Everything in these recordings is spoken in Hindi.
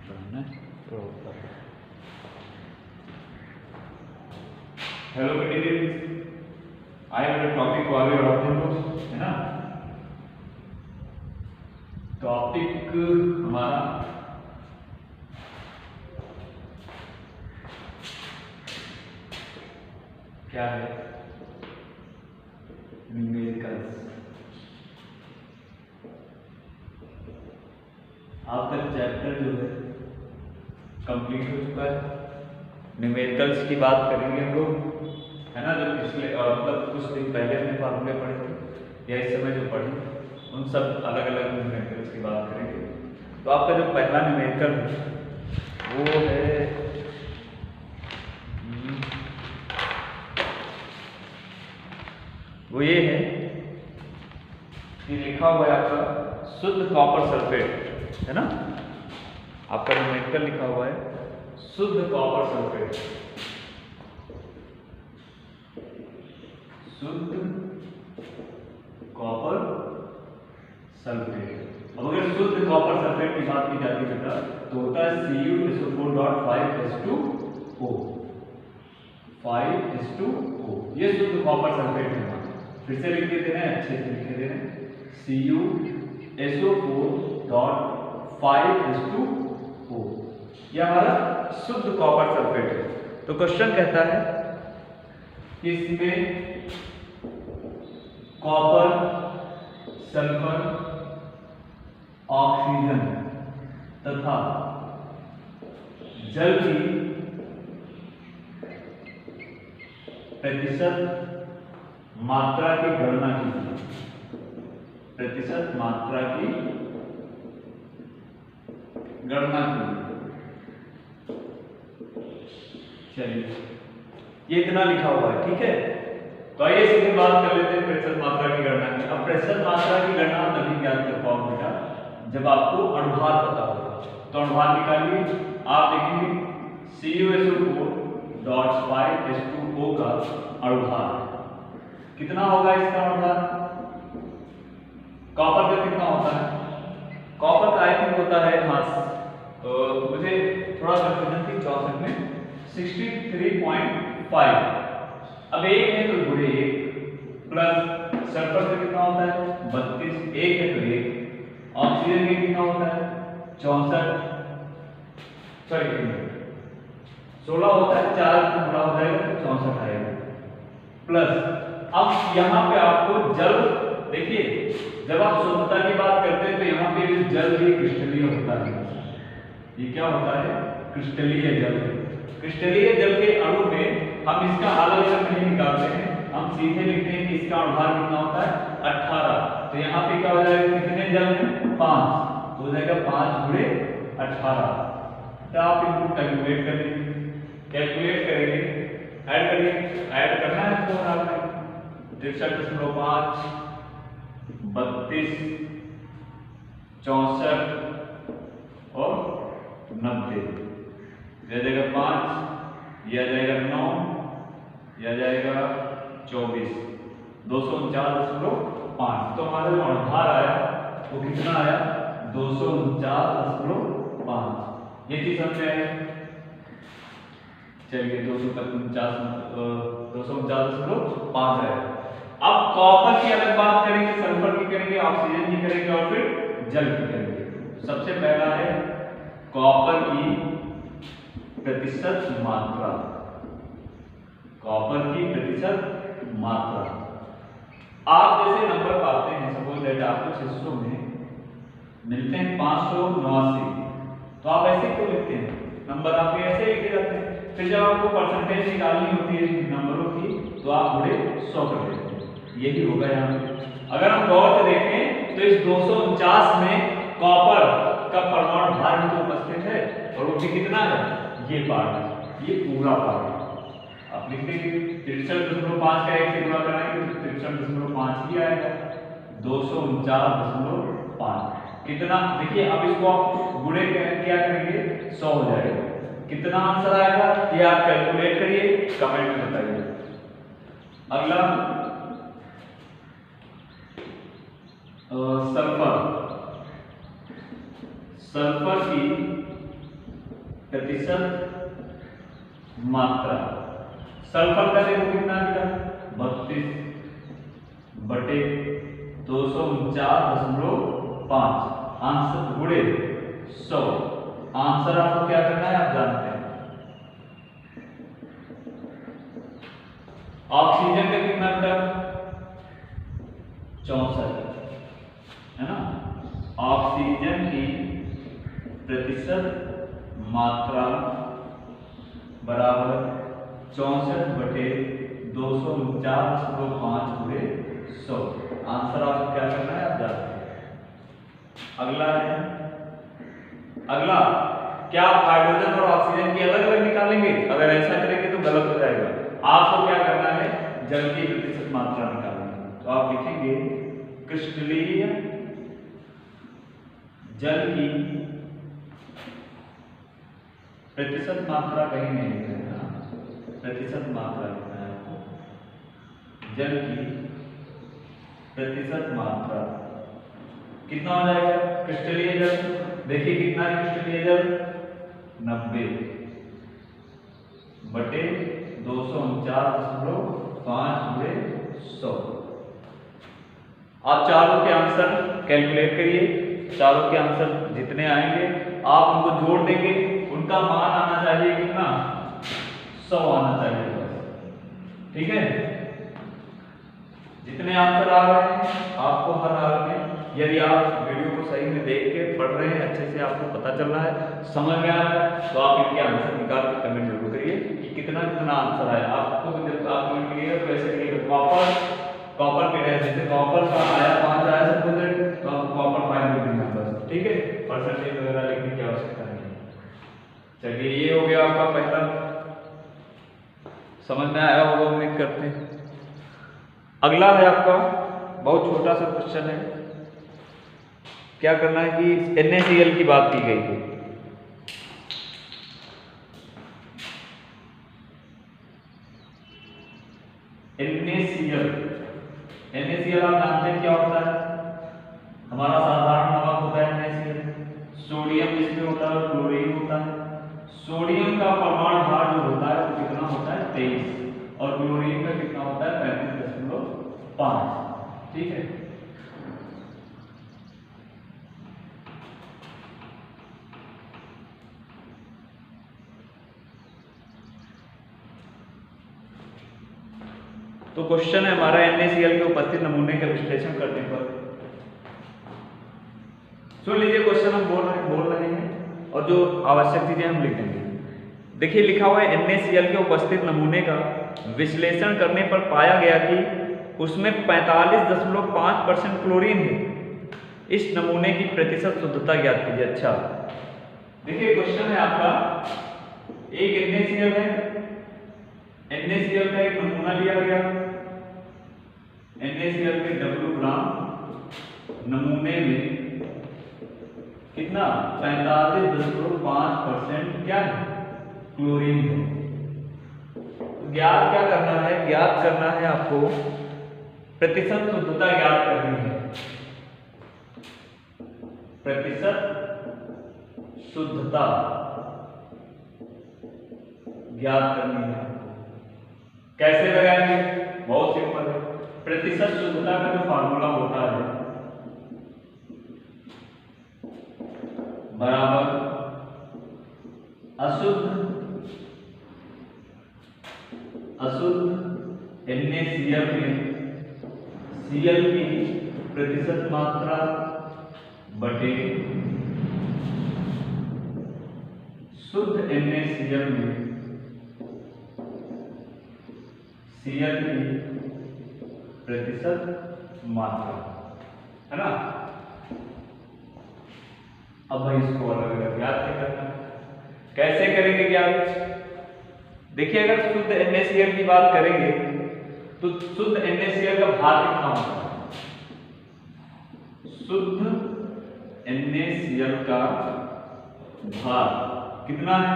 हेलो बेटी, आए मेरे टॉपिक को आगे बढ़ाते हैं लोग, है ना। टॉपिक हमारा क्या है? न्यूमेरिकल्स। अब तक चैप्टर जो है कंप्लीट हो चुका है। न्यूमेरिकल्स की बात करेंगे हम लोग, है ना। जो पिछले मतलब कुछ दिन पहले हमने फार्मूले पढ़े थे या इस समय जो पढ़े उन सब अलग अलग न्यूमेरिकल्स की बात करेंगे। तो आपका जो पहला न्यूमेरिकल है वो है वो ये है कि लिखा हुआ है आपका शुद्ध कॉपर सल्फेट, है ना। आपका न्यूमेरिकल लिखा हुआ है शुद्ध कॉपर सल्फेट, शुद्ध कॉपर सल्फेट। अब अगर शुद्ध कॉपर सल्फेट की बात की जाती है बेटा तो होता है Cu2SO4.5H2O, 5H2O। ये शुद्ध कॉपर सल्फेट है। फिर से लिख देते हैं, अच्छे से लिख देते हैं, Cu SO4.5H2O। यह हमारा शुद्ध कॉपर सल्फेट है। तो क्वेश्चन कहता है कि इसमें कॉपर, सल्फर, ऑक्सीजन तथा जल की प्रतिशत मात्रा की गणना कीजिए। प्रतिशत मात्रा की गणना कीजिए। चलिए, ये इतना लिखा हुआ है, ठीक है। तो आइए सीधे बात कर लेते हैं प्रतिशत मात्रा की गणना की। अब प्रतिशत मात्रा की गणना तभी ज्ञात कर पाओगे बेटा जब आपको अणुभार पता होगा। तो अणुभार निकालिए। आप देखेंगे CuSO4.5H2O का अणुभार कितना होगा? इसका अणुभार कॉपर का कितना होता है? कॉपर का आई थिंक होता है, हाँ मुझे थोड़ा कंफ्यूजन थी, 64 में 63.5। अब एक है तो जुड़े एक, प्लस सल्फर का कितना होता है? 32, एक है तो एक। ऑक्सीजन का कितना होता है? 64, सॉरी 16 होता है, 4 से गुणा हो जाएगा तो 64 आएगा। प्लस अब यहाँ पे आपको जल देखिए, जब आप शुद्धता की बात करते हैं तो यहाँ पे जल भी क्रिस्टलीय होता है। ये क्या होता है? क्रिस्टलीय जल। क्रिस्टलीय जल के अणु में हम इसका अलग अलग नहीं निकालते हैं, हम सीधे लिखते हैं कि इसका अणुभार कितना होता है? 18। तो यहाँ पे क्या हो जाएगा? कितने जल हैं? 5, तो हो जाएगा 5 गुणे 18। तो आप इनको कैलकुलेट करेंगे, कैलकुलेट करेंगे, ऐड करिए, ऐड करना है तो आपने 63.5, 32, 64 और 90। यह जाएगा 5, यह जाएगा 9, यह जाएगा 24, 249.5। तो हमारा जो अणुभार आया वो कितना आया? 249.5। ये चीज समझ आए? चलिए 249.5 है। अब कॉपर की अलग बात करेंगे, सल्फर की करेंगे, ऑक्सीजन की करेंगे और फिर जल की करेंगे। सबसे पहला है कॉपर की प्रतिशत मात्रा। कॉपर की प्रतिशत मात्रा आप जैसे नंबर पाते हैं, सपोज दैट आपको 600 में मिलते हैं 589, तो आप ऐसे क्यों लिखते हैं? नंबर आपके ऐसे लिखे जाते हैं। फिर जब आपको परसेंटेज निकालनी होती है नंबरों की तो आप गुणे 100 कर देते हैं। यही होगा यहाँ पे। अगर हम गौर से देखें तो इस 249 में कॉपर का परमाणु भार भी तो उपस्थित है, और वो भी कितना है? ये पार्ट, ये पूरा पार्ट आप लिख देंगे। 63.5 का 1 से गुणा कराएंगे तो 63.5 ही आएगा। 249.5 कितना? देखिए अब इसको आप गुणे क्या करेंगे? 100 हो जाएगा। कितना आंसर आएगा ये आप कैलकुलेट करिए, कमेंट में बताइए। अगला सल्फर। सल्फर की प्रतिशत मात्रा। सल्फर का देखो कितना मिला 32/249.5 आंसर गुणे 100। आंसर आपको क्या करना है आप जानते हैं। ऑक्सीजन का कितना मिला 64 है ना। ऑक्सीजन की प्रतिशत मात्रा बराबर 64/249.5 गुणे 100। आंसर आपको क्या करना है आप जानते हैं। अगला है, अगला क्या आप हाइड्रोजन और ऑक्सीजन की अलग अलग निकालेंगे? अगर ऐसा करेंगे तो गलत हो जाएगा। आपको क्या करना है जल की प्रतिशत मात्रा निकालनी है। तो आप लिखेंगे क्रिस्टलीय जल की प्रतिशत मात्रा, कहीं नहीं लिख रहे हैं, प्रतिशत मात्रा लिखना है आपको। जल की प्रतिशत मात्रा कितना हो जाएगा क्रिस्टलीय जल? देखिए कितना है क्रिस्टलीय जल 90/249.5 गुणे 100। आप चारों के आंसर कैलकुलेट करिए। चारों के आंसर जितने आएंगे आप उनको जोड़ देंगे, उनका मान आना चाहिए कितना 100 आना चाहिए बस। ठीक है, जितने आंसर आ रहे हैं आपको हर हाल में, यदि आप वीडियो को सही में देख के पढ़ रहे हैं, अच्छे से आपको पता चल रहा है, समझ में आ रहा है, तो आप इनके आंसर निकाल के कमेंट जरूर करिए कि कितना कितना आंसर आया आपको। जब आप कमेंट करिएगा तो ऐसे करिएगा कॉपर के जैसे कॉपर का आया 5 आया सबको तो आपको कॉपर 5 मिल देना बस। ठीक है, परसेंटेज वगैरह लिखने की आवश्यकता नहीं। चलिए ये हो गया आपका पहला, समझ में आया होगा उम्मीद करते हैं। अगला है आपका बहुत छोटा सा क्वेश्चन है। क्या करना है कि NaCl की बात की गई है। NaCl आप जानते हैं क्या होता है? हमारा साधारण नमक होता है NaCl। सोडियम जिसमें होता है क्लोरीन होता है। सोडियम का परमाणु भार जो होता है वो कितना होता है 23 और क्लोरीन का कितना होता है 35.5। ठीक है, तो क्वेश्चन है हमारा NaCl के उपस्थित नमूने का विश्लेषण करने पर। सुन लीजिए क्वेश्चन हम बोल रहे हैं और जो आवश्यक चीजें हम लिख देंगे। देखिए लिखा हुआ है NaCl के उपस्थित नमूने का विश्लेषण करने पर पाया गया कि उसमें 45.5% क्लोरीन है। इस नमूने की प्रतिशत शुद्धता ज्ञात कीजिए। अच्छा देखिए क्वेश्चन है आपका, एक NaCl है, NaCl का एक नमूना लिया गया, NaCl के W ग्राम नमूने में कितना 45.5% क्या है क्लोरीन है। ज्ञात क्या करना है? ज्ञात करना है आपको प्रतिशत शुद्धता ज्ञात करनी है। प्रतिशत शुद्धता ज्ञात करनी है। कैसे लगाएंगे? बहुत सिंपल है। प्रतिशत शुद्धता का जो फार्मूला होता है बराबर अशुद्ध NaCl में Cl की प्रतिशत मात्रा बटे शुद्ध NaCl में Cl की प्रतिशत मात्रा, है ना। अब भाई इसको अलग अलग ज्ञात करना, कैसे करेंगे ज्ञात? देखिए अगर शुद्ध NaCl की बात करेंगे तो शुद्ध NaCl का भार कितना होता है? शुद्ध NaCl का भार कितना है?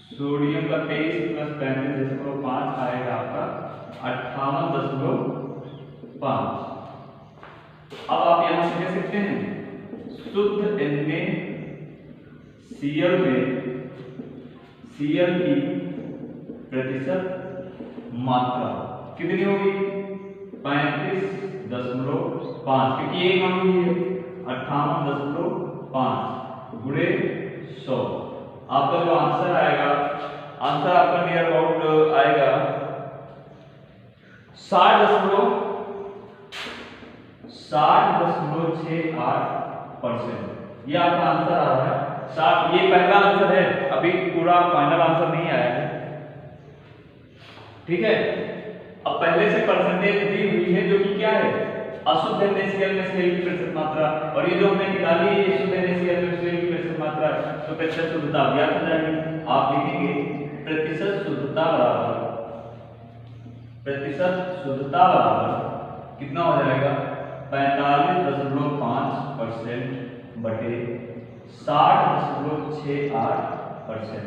सोडियम का 23 + 35.5 आएगा आपका 58.5। अब आप यहां से कह सकते हैं शुद्ध NaCl में Cl की प्रतिशत मात्रा कितनी होगी 35.5 क्योंकि एक मांगी है 58.5 गुणे 100। आपका जो आंसर आएगा आंसर आपका नियर अबाउट आएगा 60.68%। ये आपका आंसर आ रहा है 60। ये पहला आंसर है, अभी पूरा फाइनल आंसर नहीं आया है, ठीक है। अब पहले से परसेंटेज दी हुई है जो कि क्या है अशुद्ध NaCl में Cl की प्रतिशत मात्रा, और ये जो हमने निकाली है शुद्ध NaCl में Cl की प्रतिशत मात्रा, तो प्रतिशत शुद्धता ज्ञात हो जाएगी। आप लिखेंगे प्रतिशत शुद्धता बराबर कितना हो जाएगा 45.5% बटे 60.68%,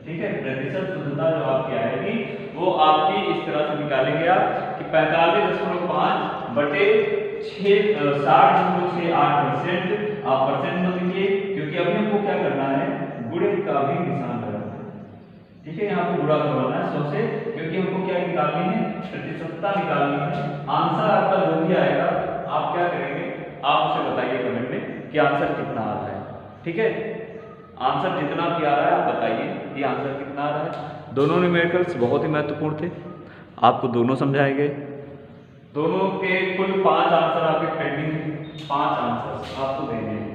ठीक है। प्रतिशत शुद्धता जो आपकी आएगी वो आपकी इस तरह से निकालेंगे आप कि 45.5 बटे 60.68%। आप परसेंट मत लिखिए क्योंकि अभी हमको क्या करना है गुणे का भी निशान लगाना है, ठीक है। यहाँ पे गुणा करवाना है 100 से, क्योंकि हमको क्या निकालनी है प्रतिशतता निकालनी है। आंसर आपका जो भी आएगा आप क्या करेंगे आप उसे बताइए कमेंट में कि आंसर कितना आ रहा है, ठीक है। आंसर जितना भी आ रहा है आप बताइए कि आंसर कितना आ रहा है। दोनों न्यूमेरिकल्स बहुत ही महत्वपूर्ण थे, आपको दोनों समझाए गए। दोनों के कुल 5 आंसर आपके पेंडिंग है, 5 आंसर आपको देने हैं,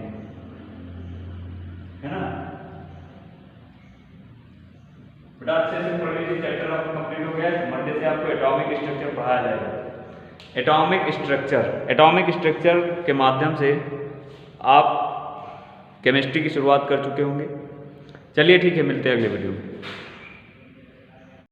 है ना। बेटा अच्छे से पढ़ लीजिए, चैप्टर आपका कंप्लीट हो गया है। मंडे से आपको एटॉमिक स्ट्रक्चर पढ़ाया जाएगा। एटॉमिक स्ट्रक्चर के माध्यम से आप केमिस्ट्री की शुरुआत कर चुके होंगे। चलिए ठीक है, मिलते हैं अगले वीडियो में।